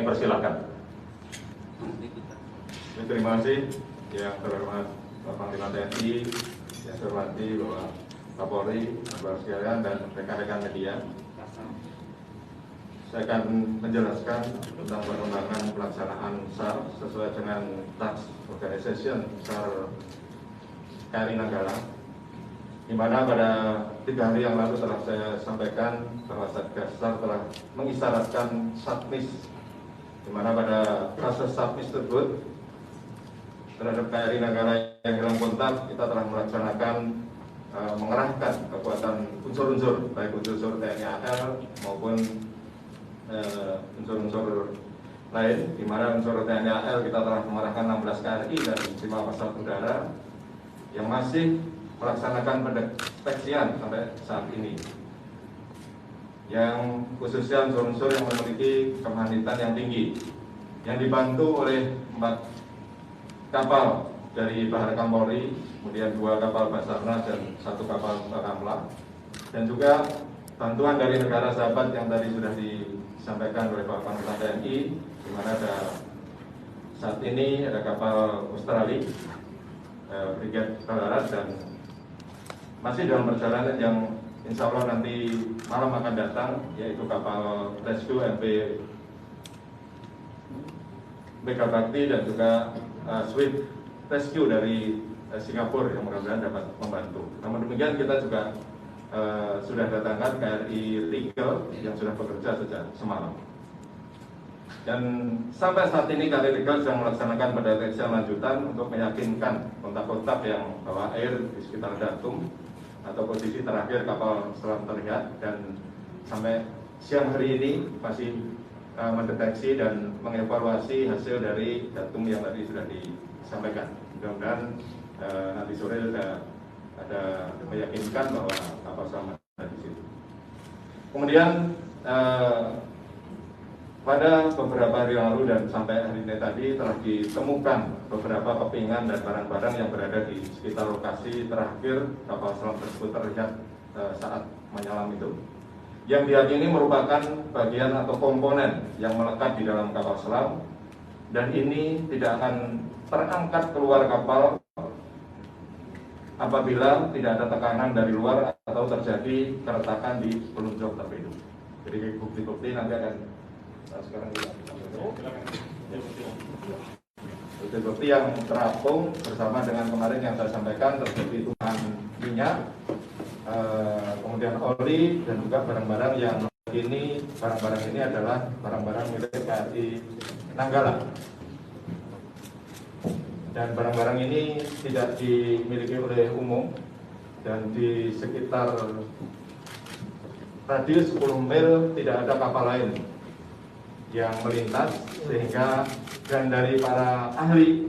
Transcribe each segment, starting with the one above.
persilakan. Terima kasih yang terhormat Bapak Panglima TNI, yang saya hormati Bapak Kapolri, Bapak sekalian dan rekan-rekan media. Saya akan menjelaskan tentang perkembangan pelaksanaan SAR sesuai dengan Task Organization SAR KRI Nanggala, di mana pada 3 hari yang lalu telah saya sampaikan bahwa Satgas SAR telah mengisyaratkan submis, di mana pada fase submis tersebut terhadap KRI Nanggala yang hilang kontak, kita telah melaksanakan mengerahkan kekuatan unsur-unsur, baik unsur TNI AL maupun unsur-unsur lain, di mana unsur TNI AL kita telah mengerahkan 16 KRI dan 5 pesawat udara yang masih melaksanakan pendeteksian sampai saat ini, yang khususnya unsur-unsur yang memiliki kemahnitan yang tinggi, yang dibantu oleh 4 kapal dari Baharkam Polri, kemudian 2 kapal Basarnas dan 1 kapal Bakamla, dan juga bantuan dari negara sahabat yang tadi sudah disampaikan oleh Bapak Panglima TNI, di mana ada saat ini ada kapal Australia, Brigade Barat, dan masih dalam perjalanan yang insya Allah nanti malam akan datang, yaitu kapal Rescue MV Megabakti dan juga Swift Rescue dari Singapura yang mudah-mudahan dapat membantu. Namun demikian kita juga sudah datangkan KRI Rigel yang sudah bekerja sejak semalam. Dan sampai saat ini KRI Rigel sedang melaksanakan pendeteksian lanjutan untuk meyakinkan kontak-kontak yang bawa air di sekitar Datum atau posisi terakhir kapal selam terlihat, dan sampai siang hari ini masih mendeteksi dan mengevaluasi hasil dari datum yang tadi sudah disampaikan. Mudah-mudahan nanti sore sudah ada meyakinkan bahwa kapal selam ada di situ. Kemudian pada beberapa hari lalu dan sampai hari ini tadi telah ditemukan beberapa kepingan dan barang-barang yang berada di sekitar lokasi terakhir kapal selam tersebut terlihat saat menyelam itu, yang diyakini merupakan bagian atau komponen yang melekat di dalam kapal selam, dan ini tidak akan terangkat keluar kapal apabila tidak ada tekanan dari luar atau terjadi keretakan di pelunjuk torpedo. Jadi bukti-bukti nanti akan sekarang kita bukti-bukti yang terapung bersama dengan kemarin yang saya sampaikan terjadi tumpahan minyak, kemudian oli, dan juga barang-barang yang ini, barang-barang ini adalah barang-barang milik KRI Nanggala, dan barang-barang ini tidak dimiliki oleh umum, dan di sekitar radius 10 mil tidak ada kapal lain yang melintas, sehingga dan dari para ahli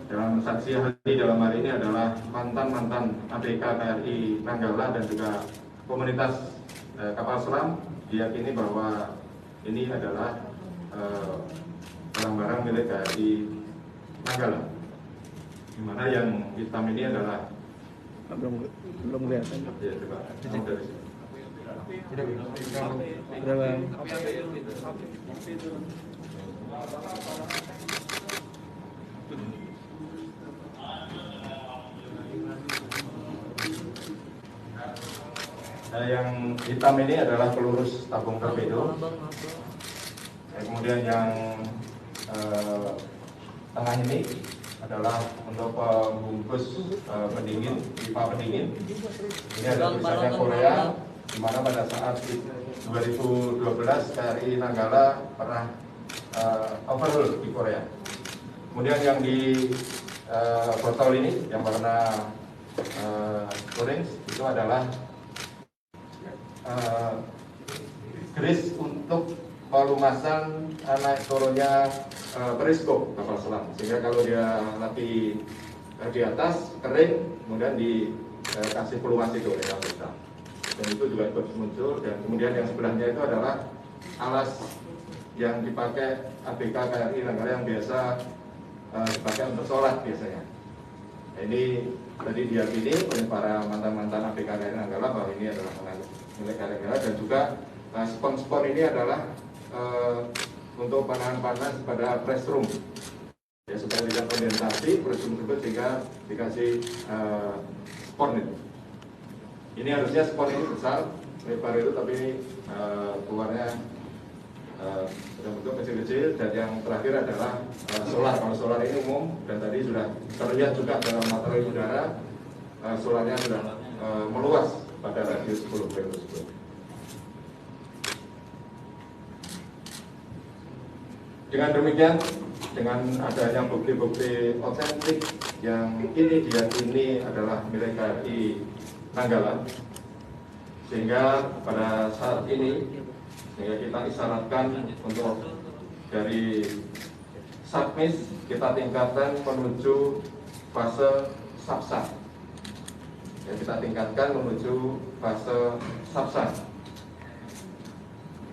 dalam saksi ahli dalam hari ini adalah mantan ABK KRI Nanggala dan juga komunitas kapal selam, diyakini bahwa ini adalah barang-barang milik KRI Nanggala, di mana yang hitam ini adalah belum kelihatan. Ya, coba dari sini. Yang hitam ini adalah peluru tabung torpedo. Kemudian yang tengah ini adalah untuk pembungkus pendingin, pipa pendingin. Ini ada tulisannya Korea, di mana pada saat 2012 KRI Nanggala pernah overhaul di Korea. Kemudian yang di botol ini yang warna orange itu adalah grease untuk pelumasan naik turunnya periskop kapal selam, sehingga kalau dia lagi di atas kering, kemudian dikasih pelumasi oleh kapal, dan itu juga ikut muncul. Dan kemudian yang sebelahnya itu adalah alas yang dipakai ABK KRI Nanggala yang biasa dipakai untuk sholat biasanya. Nah, ini tadi diyakini oleh para mantan ABK KRI Nanggala bahwa ini adalah milik KRI Nanggala, dan juga spon-spon ini adalah untuk panahan panas pada press room, ya, supaya tidak kondensasi press room tersebut, sehingga dikasih spon itu. Ini harusnya spon ini besar, lebar itu, tapi keluarnya dalam bentuk kecil-kecil. Dan yang terakhir adalah solar. Kalau solar ini umum, dan tadi sudah terlihat juga dalam materi udara, solarnya sudah meluas pada radius 10 km tersebut. Dengan demikian, dengan adanya bukti-bukti otentik yang ini diyakini adalah milik KRI Nanggala, sehingga pada saat ini sehingga kita isyaratkan untuk dari submis kita tingkatkan menuju fase subsang. Ya, kita tingkatkan menuju fase subsang,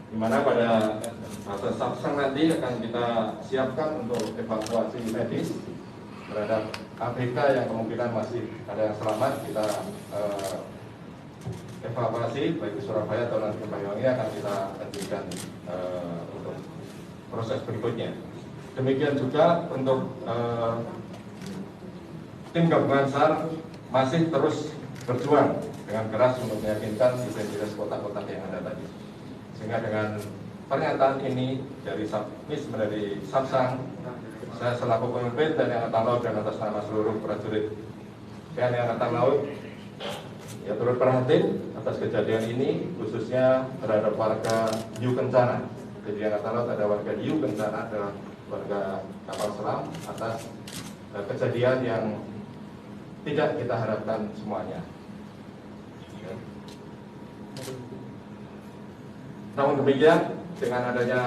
di mana pada fase subsang nanti akan kita siapkan untuk evakuasi medis terhadap ABK yang kemungkinan masih ada yang selamat. Kita evakuasi baik di Surabaya atau nanti ke Banyuwangi, akan kita lanjutkan untuk proses berikutnya. Demikian juga untuk tim gabungan SAR masih terus berjuang dengan keras untuk meyakinkan identitas kotak-kotak yang ada tadi. Sehingga dengan pernyataan ini dari submis dari Subsang, saya selaku pemimpin TNI Angkatan Laut dan atas nama seluruh prajurit TNI Angkatan Laut ya turut prihatin atas kejadian ini, khususnya terhadap warga Hiu Kencana. Jadi Angkatan Laut ada warga Hiu Kencana, adalah warga kapal selam, atas kejadian yang tidak kita harapkan semuanya. Ya. Namun demikian, dengan adanya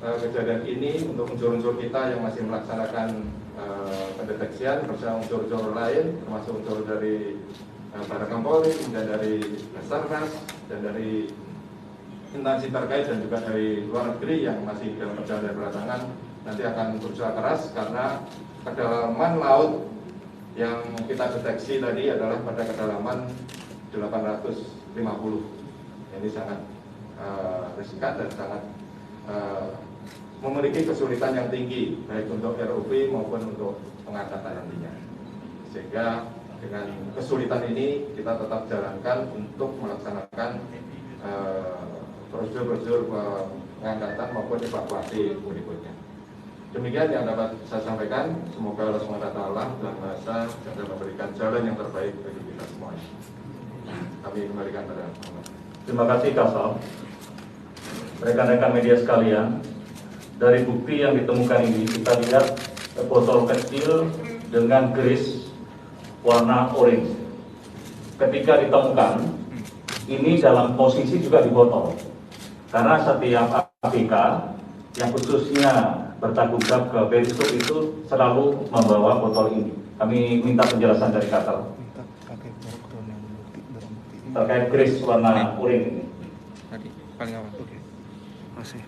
kejadian ini, untuk unsur-unsur kita yang masih melaksanakan pendeteksian bersama unsur-unsur lain, termasuk unsur dari Badan Polri, dan dari Basarnas, dan dari instansi terkait, dan juga dari luar negeri yang masih dalam perjalanan belakangan, nanti akan berusaha keras, karena kedalaman laut yang kita deteksi tadi adalah pada kedalaman 850. Ini sangat riskan dan sangat memiliki kesulitan yang tinggi, baik untuk ROV maupun untuk pengangkatan nantinya. Sehingga dengan kesulitan ini kita tetap jalankan untuk melaksanakan prosedur-prosedur pengangkatan maupun evakuasi berikutnya. Demikian yang dapat saya sampaikan. Semoga Allah SWT dalam bahasa dapat memberikan jalan yang terbaik bagi kita semuanya. Kami kembalikan pada Allah. Terima kasih Kasal. Rekan-rekan media sekalian, dari bukti yang ditemukan ini kita lihat botol kecil dengan garis warna oranye. Ketika ditemukan, ini dalam posisi juga di botol. Karena setiap ABK yang khususnya bertanggung jawab ke periskop itu selalu membawa botol ini. Kami minta penjelasan dari Kasal terkait garis warna oranye ini. Tadi paling awal. Oke. Masih.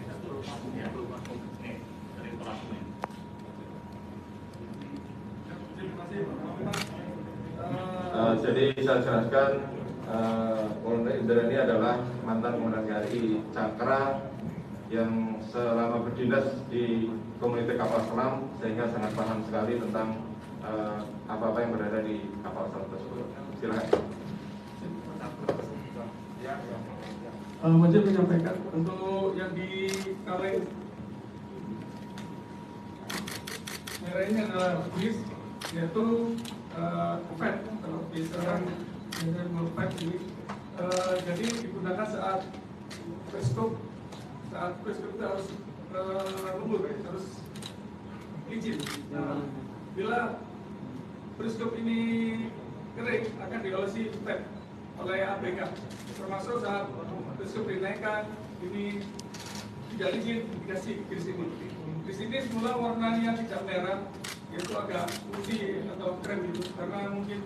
Jadi saya jelaskan, Kolonel Indra ini adalah mantan komandan KRI Cakra yang selama berdinas di komunitas kapal selam, sehingga sangat paham sekali tentang apa-apa yang berada di kapal selam tersebut. Silakan. Majelis menyampaikan untuk yang di Kaleng merah ini adalah bis, yaitu FED, kalau biasa dengan FED ini jadi digunakan saat periskop itu harus lembur, harus izin. Nah, bila periskop ini kering akan diolesi FED oleh ABK, termasuk saat periskop dinaikkan ini tidak izin dikasih di sini. Di sini semula warnanya tidak merah, yaitu agak putih atau krem gitu, karena mungkin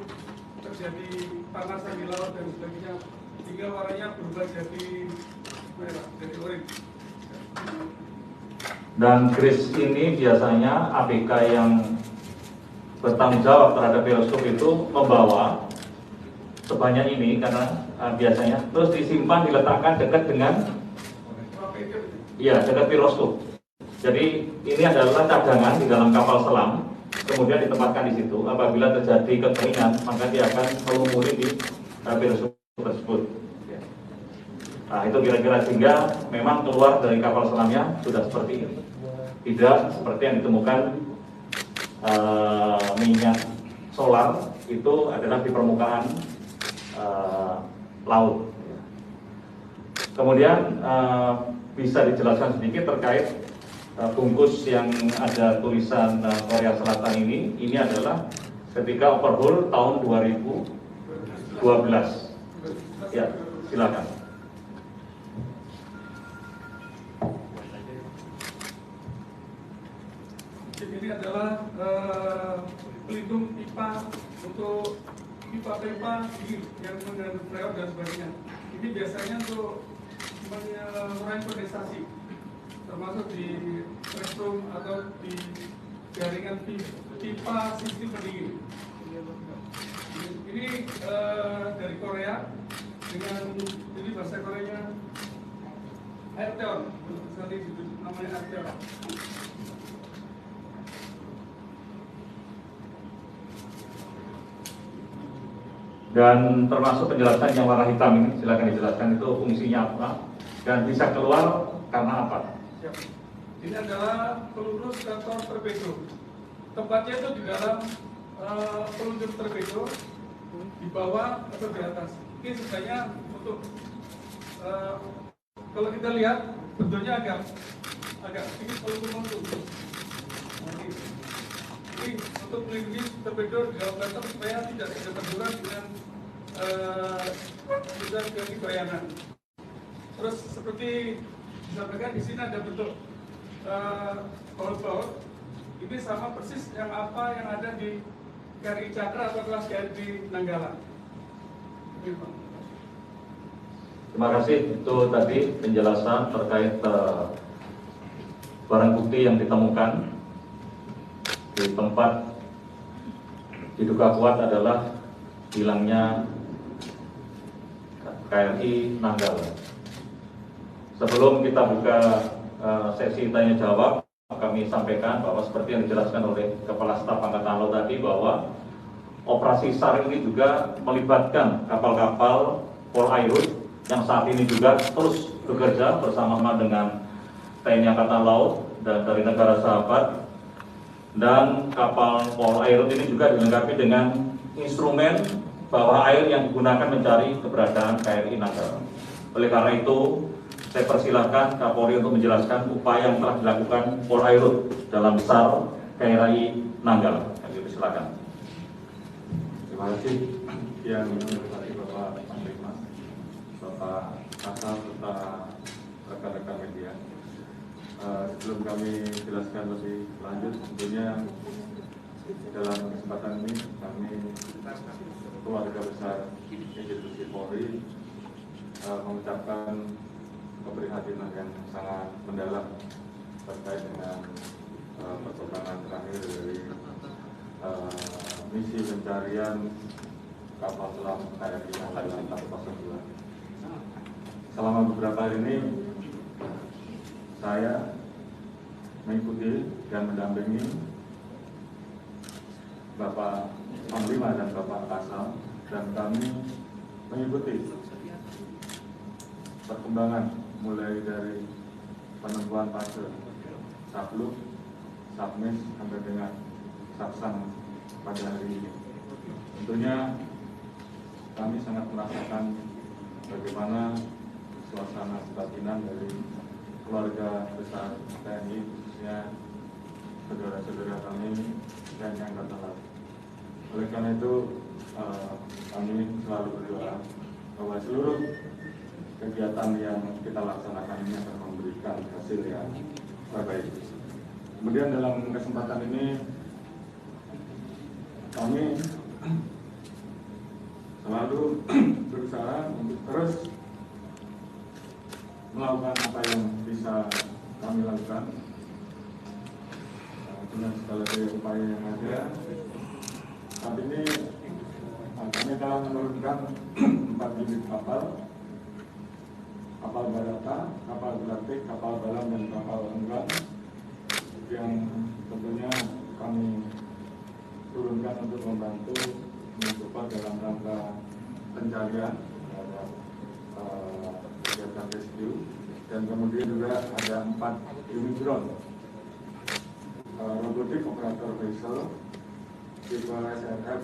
terjadi panasan di laut dan sebagainya, sehingga warnanya berubah jadi merah, jadi oranye. Dan garis ini biasanya ABK yang bertanggung jawab terhadap periskop itu membawa sebanyak ini, karena biasanya terus disimpan, diletakkan dekat dengan dekat periskop. Jadi ini adalah cadangan di dalam kapal selam, kemudian ditempatkan di situ. Apabila terjadi kekeringan, maka dia akan melumuri di virus tersebut. Nah, itu kira-kira, sehingga memang keluar dari kapal selamnya sudah seperti ini. Tidak seperti yang ditemukan minyak solar itu adalah di permukaan laut. Kemudian bisa dijelaskan sedikit terkait bungkus yang ada tulisan Korea Selatan ini adalah ketika overhaul tahun 2012. Ya, silakan. Ini adalah pelindung pipa untuk pipa-pipa yang mengandung freon dan sebagainya. Ini biasanya untuk mengurangi kondensasi, termasuk di restroom atau di jaringan pipa sistem pendingin. Ini dari Korea dengan ini bahasa Koreanya Airteon, namanya Airteon. Dan termasuk penjelasan yang warna hitam ini, silakan dijelaskan itu fungsinya apa dan bisa keluar karena apa? Ini adalah peluru stator torpedo. Tempatnya itu di dalam pelundur torpedo, di bawah atau di atas. Ini sebenarnya untuk kalau kita lihat bentuknya agak sedikit peluru melengkung. Ini untuk melindungi torpedo di dalam batam supaya tidak ada benturan dengan goyangan. Terus seperti disampaikan di sini ada bentuk baut-baut. Ini sama persis yang apa yang ada di KRI Cakra atau kelas KRI Nanggala. Terima kasih, itu tadi penjelasan terkait barang bukti yang ditemukan di tempat diduga kuat adalah hilangnya KRI Nanggala. Sebelum kita buka sesi tanya jawab, kami sampaikan bahwa seperti yang dijelaskan oleh Kepala Staf Angkatan Laut tadi, bahwa operasi SAR ini juga melibatkan kapal-kapal Polairut yang saat ini juga terus bekerja bersama-sama dengan TNI Angkatan Laut dan dari negara sahabat. Dan kapal Polairut ini juga dilengkapi dengan instrumen bawah air yang digunakan mencari keberadaan KRI Nanggala. Oleh karena itu, saya persilahkan Kapolri untuk menjelaskan upaya yang telah dilakukan Polairut dalam SAR KRI Nanggala. Silakan. Terima kasih yang dihormati Bapak Panglima, Bapak Kasal, serta rekan-rekan media. Sebelum kami jelaskan lebih lanjut, tentunya dalam kesempatan ini kami keluarga besar institusi Polri mengucapkan keprihatinan yang sangat mendalam terkait dengan perkembangan terakhir dari misi pencarian kapal selam KRI Nanggala 402. Selama beberapa hari ini saya mengikuti dan mendampingi Bapak Panglima dan Bapak Kasal, dan kami mengikuti perkembangan mulai dari penentuan fase Sabluk, Sabmis sampai dengan Saksang pada hari ini. Tentunya kami sangat merasakan bagaimana suasana kebatinan dari keluarga besar TNI, khususnya saudara-saudara kami TNI Angkatan Laut. Oleh karena itu kami selalu berdoa bahwa seluruh kegiatan yang kita laksanakan ini akan memberikan hasil yang terbaik. Kemudian dalam kesempatan ini kami selalu berusaha untuk terus melakukan apa yang bisa kami lakukan dengan segala upaya yang ada. Saat ini kami telah menurunkan 4 unit kapal barata, kapal berlatih, kapal balam, dan kapal enggang yang tentunya kami turunkan untuk membantu mensupport dalam rangka pencarian terhadap kegiatan rescue. Dan kemudian juga ada 4 unit drone robotik operator vessel tipe SRF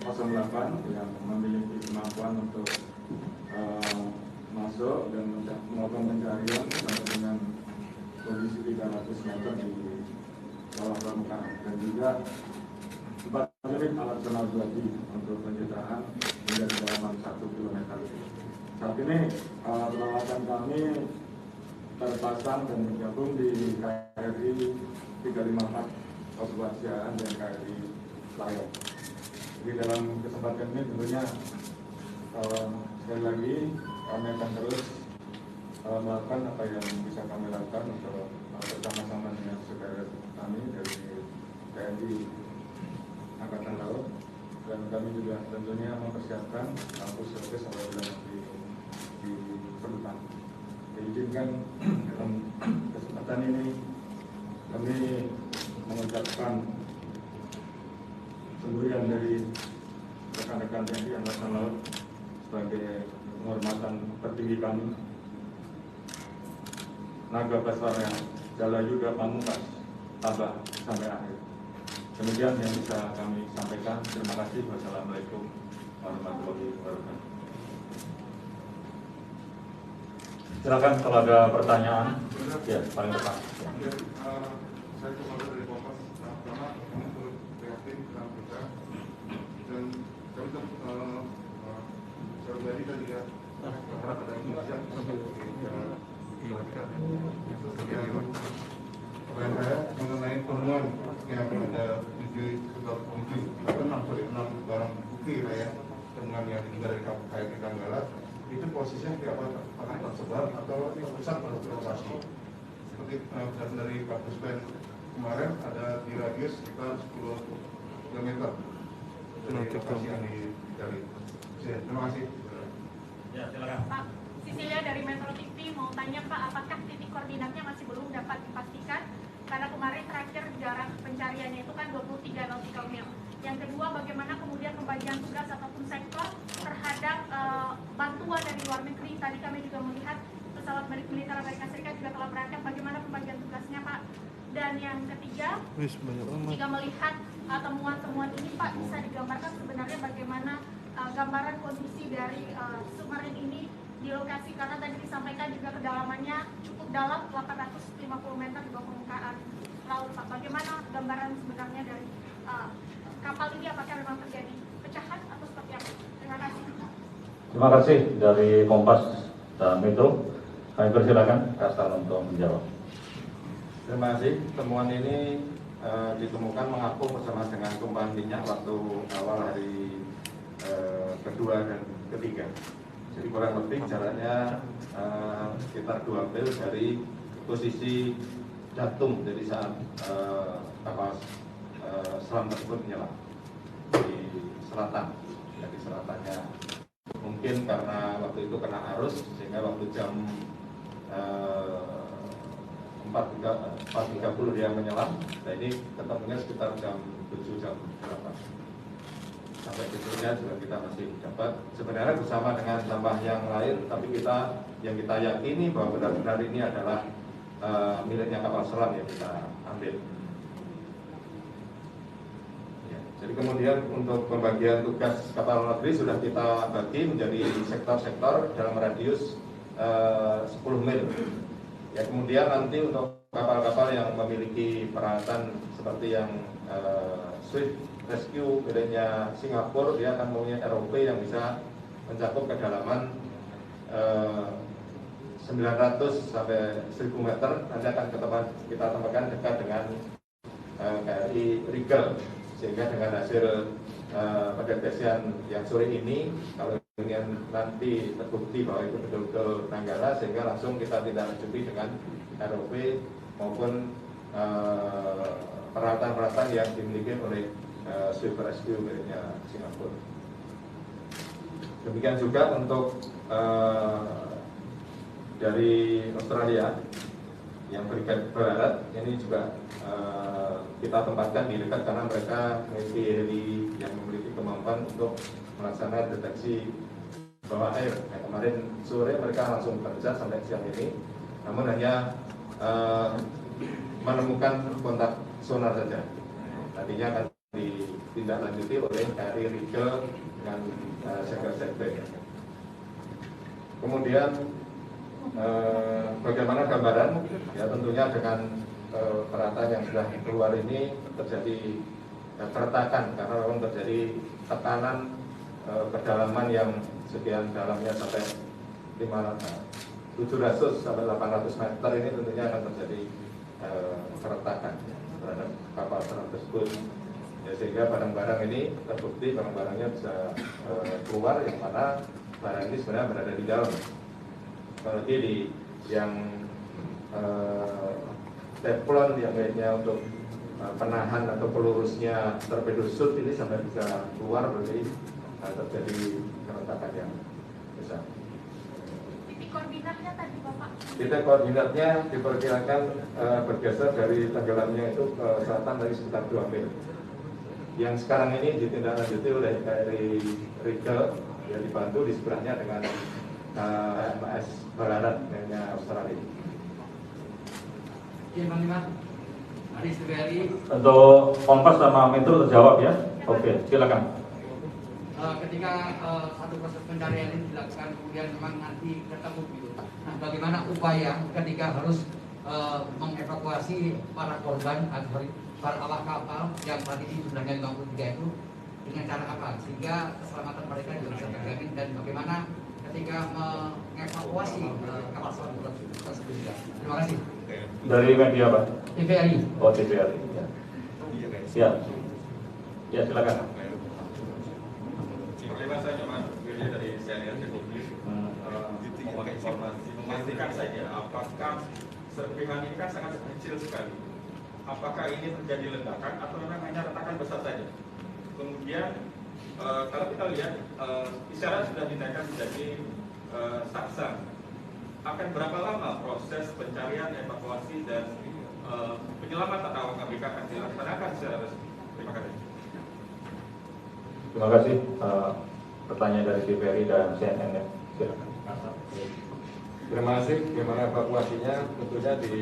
08 yang memiliki kemampuan untuk masuk dan melakukan pencarian sampai dengan posisi 300 meter di bawah permukaan, dan juga 4 unit alat sonar 2D untuk pencitraan hingga kedalaman 1 km. Saat ini peralatan kami terpasang dan bergabung di KRI 354 Kewaspadaan dan KRI Layak. Jadi dalam kesempatan ini tentunya sekali lagi kami akan terus melakukan apa yang bisa kami lakukan untuk bersama-sama dengan saudara kami dari TNI Angkatan Laut, dan kami juga tentunya mempersiapkan service apabila diperlukan. Diizinkan dalam kesempatan ini kami mengucapkan semburian dari rekan-rekan TNI Angkatan Laut sebagai penghormatan tertinggi kami. Naga Basarnya Jala Yuda Pamungkas tabah sampai akhir. Demikian yang bisa kami sampaikan. Terima kasih. Wassalamualaikum warahmatullahi wabarakatuh. Silakan kalau ada pertanyaan. Ya, paling depan. Saya kemarin dari Kompas, pertama kami turut prihatin dalam berita, dan kami pribadi dan juga berharap ada inisiatif mengenai temuan yang ada 6 barang bukti ya, temuan yang diduga dari KPK Nanggala, itu posisinya di apa, apakah tersebar atau terpusat pada lokasi. Seperti dari Pak Puspen kemarin ada di radius sekitar 10 km dari lokasi yang dicari. Terima kasih. Ya, silakan. Pak, Sisilia dari Metro TV mau tanya Pak, apakah titik koordinatnya masih belum dapat dipastikan? Karena kemarin terakhir jarak pencariannya itu kan 23 nautical mil. Yang kedua, bagaimana kemudian pembagian tugas ataupun sektor terhadap bantuan dari luar negeri? Tadi kami juga melihat pesawat militer Amerika Serikat juga telah berangkat. Bagaimana pembagian tugasnya Pak? Dan yang ketiga, jika melihat temuan-temuan ini Pak, bisa digambarkan sebenarnya bagaimana gambaran kondisi dari submarin ini di lokasi, karena tadi disampaikan juga kedalamannya cukup dalam 850 meter di bawah permukaan laut Pak. Bagaimana gambaran sebenarnya dari kapal ini, apakah memang terjadi pecahan atau seperti apa? Terima kasih. Terima kasih dari Kompas dan Metro. Kami persilakan Kasal untuk menjawab. Terima kasih. Temuan ini ditemukan mengapung bersama dengan tumpahan minyak waktu awal hari kedua dan ketiga. Jadi kurang lebih jaraknya sekitar 2 mil dari posisi Datum, jadi saat kapal selam tersebut menyelam di selatan. Jadi selatannya mungkin karena waktu itu kena arus sehingga waktu jam 4.30 dia menyelam. Nah ini ketemunya sekitar jam 7 jam 8. Sampai situnya juga kita masih dapat sebenarnya bersama dengan tambah yang lain, tapi yang kita yakini bahwa benar-benar ini adalah miliknya kapal selam yang kita ambil. Ya, jadi kemudian untuk pembagian tugas kapal negeri sudah kita bagi menjadi sektor-sektor dalam radius 10 mil. Ya, kemudian nanti untuk kapal-kapal yang memiliki peralatan seperti yang Swift Rescue miliknya Singapura, dia akan mempunyai ROV yang bisa mencakup kedalaman 900 sampai 1000 meter. Nanti akan kita tambahkan dekat dengan KRI Rigel, sehingga dengan hasil pendeteksian yang sore ini, kalau ingin nanti terbukti bahwa itu betul-betul Nanggala, sehingga langsung kita tindak lanjuti dengan ROV maupun peralatan-peralatan yang dimiliki oleh Swift Rescue miliknya Singapura. Demikian juga untuk dari Australia yang berikan barat, ini juga kita tempatkan di dekat karena mereka memiliki heli yang memiliki kemampuan untuk melaksanakan deteksi bawah air. Nah, kemarin sore mereka langsung kerja sampai siang ini, namun hanya menemukan kontak sonar saja. Nantinya akan ditindaklanjuti oleh KRI Rigel dengan sektor. Kemudian bagaimana gambaran? Ya tentunya dengan perataan yang sudah keluar ini terjadi keretakan karena memang terjadi tekanan kedalaman yang sekian dalamnya sampai 700 sampai 800 meter ini tentunya akan terjadi keretakan terhadap kapal selam tersebut. Ya, sehingga barang-barang ini terbukti barang-barangnya bisa keluar yang mana barang ini sebenarnya berada di dalam. Apalagi di yang teflon yang kayaknya untuk penahan atau pelurusnya torpedo shoot ini sampai bisa keluar, berarti terjadi keretakan yang besar. Titik koordinatnya tadi Bapak? Titik koordinatnya diperkirakan bergeser dari tenggelamnya itu ke selatan dari sekitar 2 mil. Yang sekarang ini ditindaklanjuti oleh KRI Rigel yang dibantu di sebelahnya dengan HMS Ballarat miliknya Australia. Iya, Panglima. Aris TVRI. Untuk Kompas sama Metro terjawab ya? Oke, silakan. Ketika satu proses pencarian ini dilakukan kemudian memang nanti ketemu gitu. Nah, bagaimana upaya ketika harus mengevakuasi para korban, para awak kapal yang saat ini jumlahnya 53 itu dengan cara apa sehingga keselamatan mereka juga bisa terjamin, dan bagaimana ketika mengevakuasi kapal selam tersebut juga. Terima kasih. Dari media Pak? TVRI. Oh, TVRI. Ya. Ya, silakan. Terima kasih Mas Willy dari CNN Republik. Mohon informasi, memastikan saja apakah serpihan ini kan sangat kecil sekali. Apakah ini terjadi ledakan atau memang hanya retakan besar saja? Kemudian kalau kita lihat isyarat sudah dinaikkan menjadi saksang. Akan berapa lama proses pencarian, evakuasi dan penyelamatan awak ABK akan dilaksanakan secara resmi? Terima kasih. Terima kasih. Pertanyaan dari TVRI dan CNN ya. Silakan. Terima kasih. Bagaimana evakuasinya? Tentunya di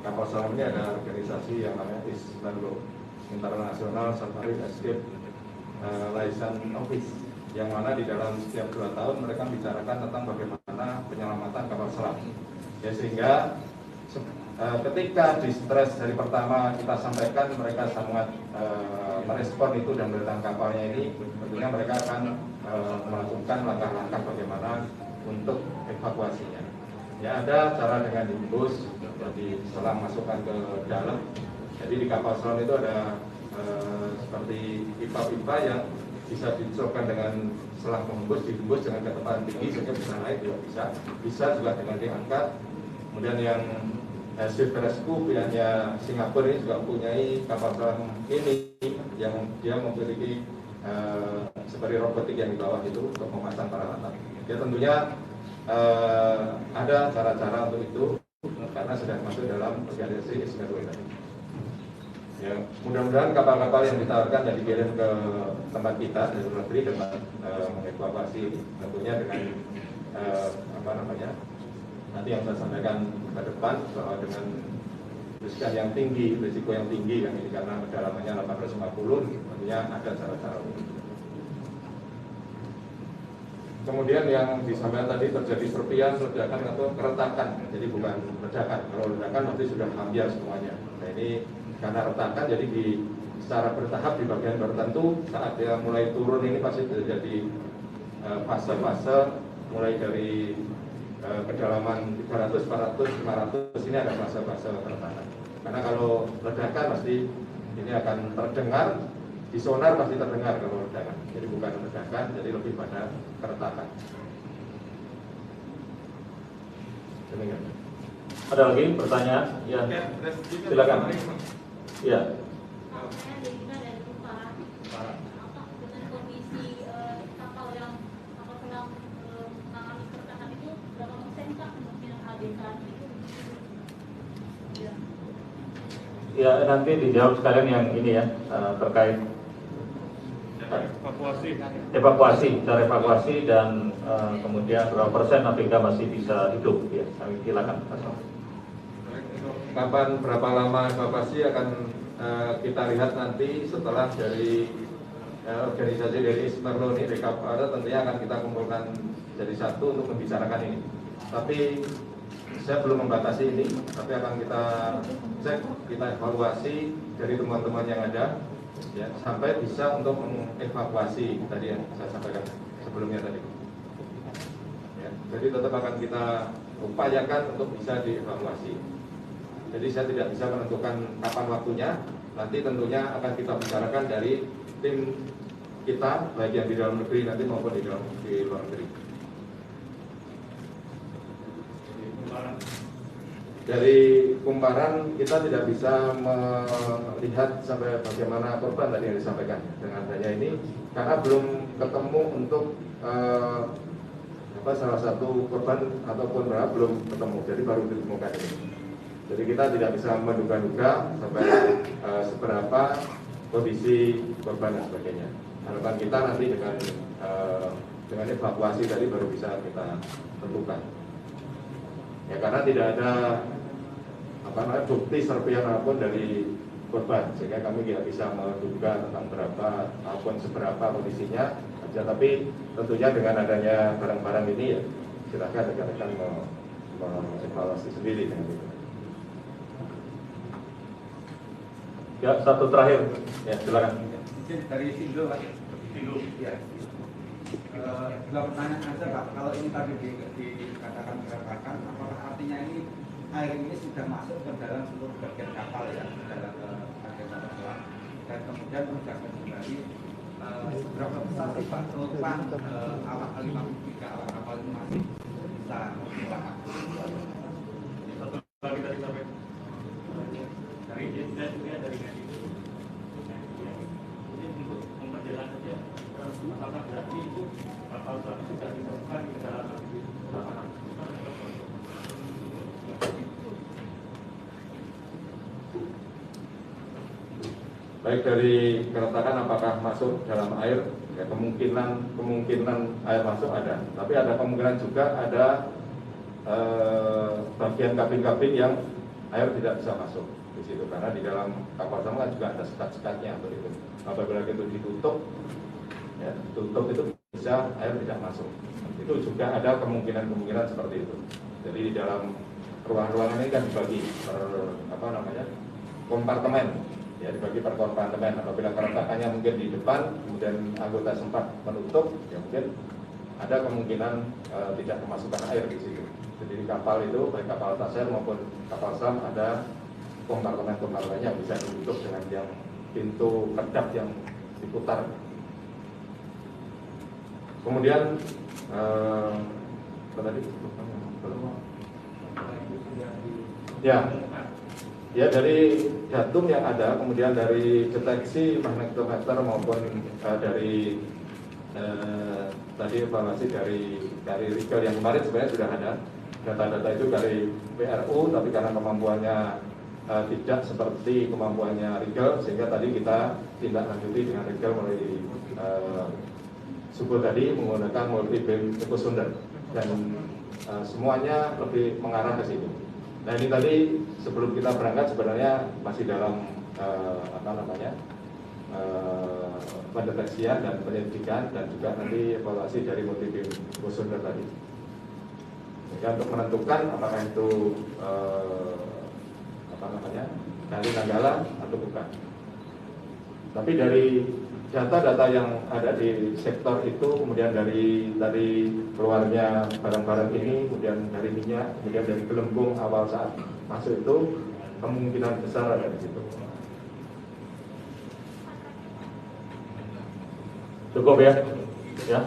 kapal selam ini ada organisasi yang namanya ISLANDO, International Submarine Escape License Office, yang mana di dalam setiap 2 tahun mereka bicarakan tentang bagaimana penyelamatan kapal selam. Ya, sehingga ketika distress dari pertama kita sampaikan, mereka sangat merespon itu dan datang kapalnya ini, tentunya mereka akan melakukan langkah-langkah bagaimana untuk evakuasinya. Ya, ada cara dengan imbus, jadi selang masukkan ke dalam. Jadi di kapal selam itu ada seperti pipa-pipa yang bisa dicoba dengan selang menghembus, dihembus dengan kecepatan tinggi sehingga bisa naik juga bisa juga dengan diangkat. Kemudian yang Swift Rescue pihaknya Singapura ini juga mempunyai kapal selam ini yang dia memiliki seperti robotik yang di bawah itu untuk memasang peralatan. Ya tentunya ada cara-cara untuk itu karena sudah masuk dalam organisasi ISLANDO tadi. Ya, mudah-mudahan kapal-kapal yang ditawarkan dan dikirim ke tempat kita dari luar negeri dapat mengevakuasi tentunya dengan nanti yang saya sampaikan ke depan bahwa dengan risiko yang tinggi kan ini karena kedalamannya 850, tentunya ada cara-cara untuk itu. Kemudian yang disampaikan tadi terjadi serpian, ledakan atau keretakan, jadi bukan ledakan. Kalau ledakan nanti sudah ambiar semuanya. Nah ini karena retakan, jadi secara bertahap di bagian tertentu saat dia mulai turun ini pasti terjadi fase-fase mulai dari kedalaman 300, 400, 500 ini ada fase-fase keretakan. Karena kalau ledakan pasti ini akan terdengar, di sonar pasti terdengar kalau ledakan. Jadi bukan ledakan, jadi lebih pada keretakan. Demikian. Ada lagi pertanyaan? Ya, silakan. Ya. Saya Devina dari Kupang. Apa dengan kondisi kapal selam menangani keretakan itu berapa persen Pak kemungkinan ABK itu? Ya. Ya nanti dijawab sekalian yang ini ya, terkait evakuasi, cara evakuasi dan kemudian berapa persen ABK masih bisa hidup ya. Kami silakan. Kapan berapa lama evakuasi akan kita lihat nanti setelah dari organisasi dari Ismerlo ini rekap tentunya akan kita kumpulkan jadi satu untuk membicarakan ini. Tapi saya belum membatasi ini, tapi akan kita cek, kita evaluasi dari teman-teman yang ada, ya, sampai bisa untuk mengevakuasi tadi yang saya sampaikan sebelumnya tadi. Ya, jadi tetap akan kita upayakan untuk bisa dievaluasi. Jadi saya tidak bisa menentukan kapan waktunya, nanti tentunya akan kita bicarakan dari tim kita, baik yang di dalam negeri nanti maupun di luar negeri. Dari kumparan kita tidak bisa melihat sampai bagaimana korban tadi yang disampaikan dengan adanya ini, karena belum ketemu untuk salah satu korban ataupun berapa belum ketemu, jadi baru ditemukan ini. Jadi kita tidak bisa menduga-duga sampai seberapa kondisi korban dan sebagainya. Harapan kita nanti dengan evakuasi tadi baru bisa kita tentukan. Ya, karena tidak ada bukti serpihan apapun dari korban, sehingga kami tidak bisa menduga tentang berapa ataupun seberapa kondisinya aja. Tapi tentunya dengan adanya barang-barang ini ya silakan rekan-rekan mengevaluasi sendiri dengan itu. Ya, satu terakhir ya, silakan. Dari Sindo, Pak. Sindo. Ya. Dua pertanyaan saja, Pak. Kalau ini tadi dikatakan mengatakan, apakah artinya ini air ini sudah masuk ke dalam seluruh bagian kapal ya, ke dalam bagian kapal selam, dan kemudian menjaga kembali seberapa besar sih Pak penutupan awak 53 awak kapal itu masih bisa menggunakan. Satu lagi tadi sampai dari Jenda juga dari Gadi. Ini untuk memperjelas saja, apakah berarti itu kapal selam sudah ditemukan di dalam baik dari keretakan apakah masuk dalam air, ya, kemungkinan air masuk ada, tapi ada kemungkinan juga ada bagian kabin-kabin yang air tidak bisa masuk di situ, karena di dalam kapal selam kan juga ada sekat-sekatnya begitu. Apabila itu ditutup, ya, tutup itu bisa air tidak masuk. Itu juga ada kemungkinan seperti itu. Jadi di dalam ruang-ruangan ini kan dibagi per kompartemen. Ya, dibagi per kompartemen. Apabila keretakannya mungkin di depan, kemudian anggota sempat menutup, ya mungkin ada kemungkinan tidak kemasukan air di situ. Jadi di kapal itu, baik kapal tasir maupun kapal selam, ada kompartemen-kompartemennya yang bisa ditutup dengan yang pintu kedap yang diputar. Kemudian apa tadi? Ya dari datum yang ada, kemudian dari deteksi magnetometer maupun dari tadi evaluasi dari rigel yang kemarin sebenarnya sudah ada data-data itu dari PRU, tapi karena kemampuannya tidak seperti kemampuannya rigel, sehingga tadi kita tindak lanjuti dengan rigel mulai subuh tadi menggunakan multi beam ecosounder dan semuanya lebih mengarah ke situ. Nah ini tadi sebelum kita berangkat sebenarnya masih dalam pendeteksian dan penyelidikan dan juga nanti evaluasi dari multi beam ecosounder tadi. Sehingga untuk menentukan apakah itu dari Nanggala atau bukan. Tapi dari data-data yang ada di sektor itu, kemudian dari keluarnya barang-barang ini, kemudian dari minyak, kemudian dari gelembung awal saat masuk itu, kemungkinan besar ada di situ. Cukup ya? Ya?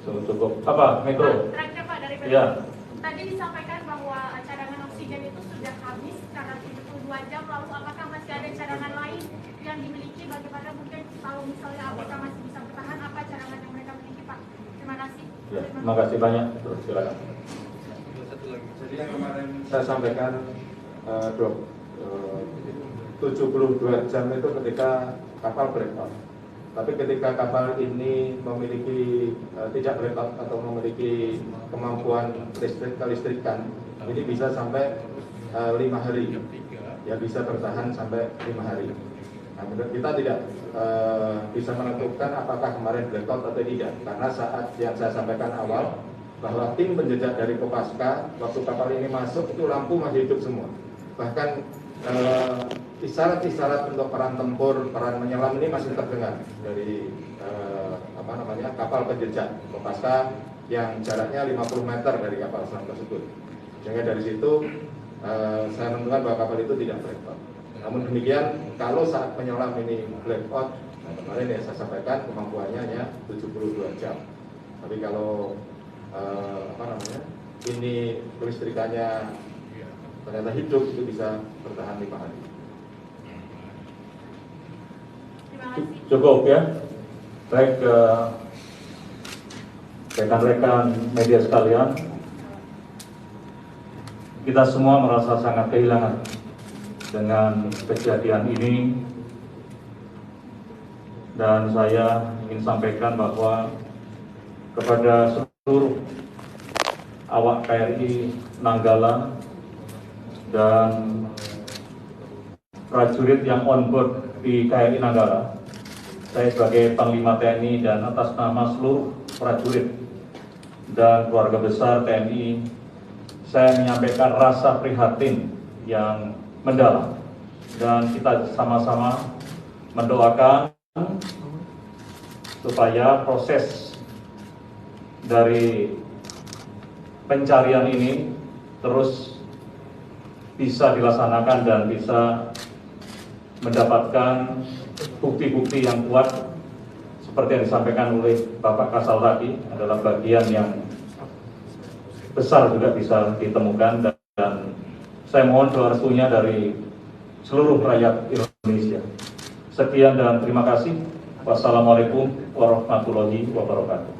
Cukup. Apa? Metro? Terakhir Pak dari Metro. Ya. Tadi disampaikan bahwa cadangan oksigen itu sudah habis karena 72 jam, lalu apakah masih ada cadangan lain yang dimiliki, bagaimana mungkin kalau misalnya apakah masih bisa bertahan, apa cadangan yang mereka miliki Pak? Terima kasih. Ya, terima kasih banyak. Terus silakan. Jadi yang kemarin Saya sampaikan 72 jam itu ketika kapal breakout. Tapi ketika kapal ini memiliki tidak breakout atau memiliki kemampuan kelistrikan, ini bisa sampai 5 hari, ya bisa bertahan sampai 5 hari. Nah, kita tidak bisa menentukan apakah kemarin blackout atau tidak, karena saat yang saya sampaikan awal bahwa tim penjejak dari Kopaska waktu kapal ini masuk itu lampu masih hidup semua. Bahkan isyarat-isyarat untuk peran tempur, peran menyelam ini masih terdengar dari kapal penjejak Kopaska yang jaraknya 50 meter dari kapal selam tersebut. Sehingga dari situ saya menentukan bahwa kapal itu tidak blackout. Namun demikian, kalau saat penyelam ini blackout, kemarin ya saya sampaikan kemampuannya hanya 72 jam. Tapi kalau ini kelistrikannya ternyata hidup, itu bisa bertahan 5 hari. Cukup ya. Baik, rekan-rekan media sekalian, kita semua merasa sangat kehilangan dengan kejadian ini, dan saya ingin sampaikan bahwa kepada seluruh awak KRI Nanggala dan prajurit yang on board di KRI Nanggala, saya sebagai Panglima TNI dan atas nama seluruh prajurit dan keluarga besar TNI, saya menyampaikan rasa prihatin yang mendalam, dan kita sama-sama mendoakan supaya proses dari pencarian ini terus bisa dilaksanakan dan bisa mendapatkan bukti-bukti yang kuat seperti yang disampaikan oleh Bapak Kasal tadi, adalah bagian yang besar juga bisa ditemukan, dan saya mohon doa restunya dari seluruh rakyat Indonesia. Sekian dan terima kasih. Wassalamualaikum warahmatullahi wabarakatuh.